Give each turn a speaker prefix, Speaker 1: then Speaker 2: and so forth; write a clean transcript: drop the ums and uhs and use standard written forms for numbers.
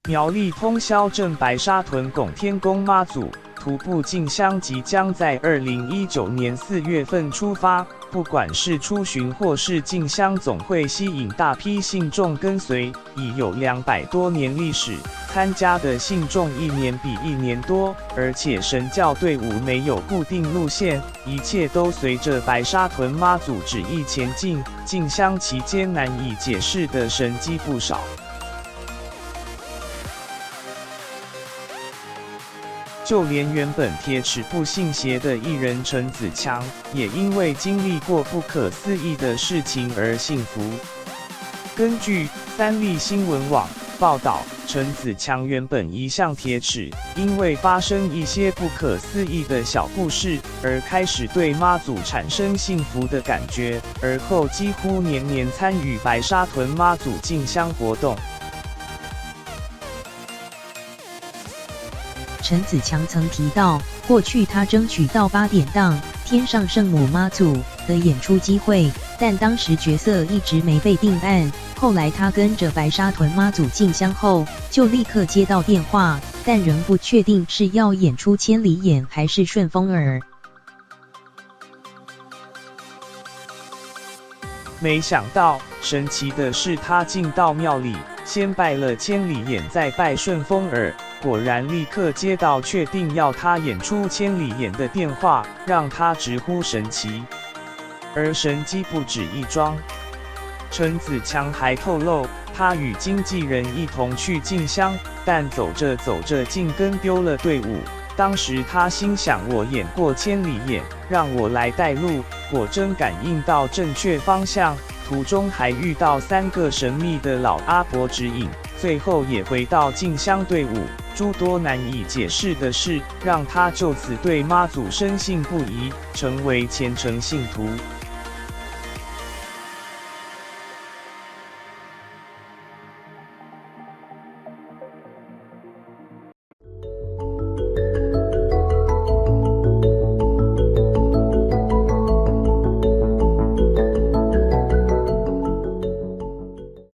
Speaker 1: 苗栗通霄镇白沙屯拱天宫妈祖徒步进香即将在2019年4月份出发，不管是出巡或是进香，总会吸引大批信众跟随。已有200多年历史，参加的信众一年比一年多，而且神教队伍没有固定路线，一切都随着白沙屯妈祖旨意前进。进香期间难以解释的神迹不少。就连原本铁齿不信邪的艺人陈子强，也因为经历过不可思议的事情而信服。根据三立新闻网报道，陈子强原本一向铁齿，因为发生一些不可思议的小故事，而开始对妈祖产生信服的感觉，而后几乎年年参与白沙屯妈祖进香活动。
Speaker 2: 陈子强曾提到，过去他争取到8点档天上圣母妈祖的演出机会，但当时角色一直没被定案。后来他跟着白沙屯妈祖进香后，就立刻接到电话，但仍不确定是要演出千里眼还是顺风耳。
Speaker 1: 没想到，神奇的是他进到庙里，先拜了千里眼，再拜顺风耳。果然立刻接到确定要他演出千里眼的电话，让他直呼神奇。而神迹不止一桩，陈子强还透露，他与经纪人一同去进香，但走着走着竟跟丢了队伍。当时他心想，我演过千里眼，让我来带路，果真感应到正确方向。途中还遇到3个神秘的老阿婆指引，最后也回到进香队伍。诸多难以解释的事，让他就此对妈祖深信不疑，成为虔诚信徒。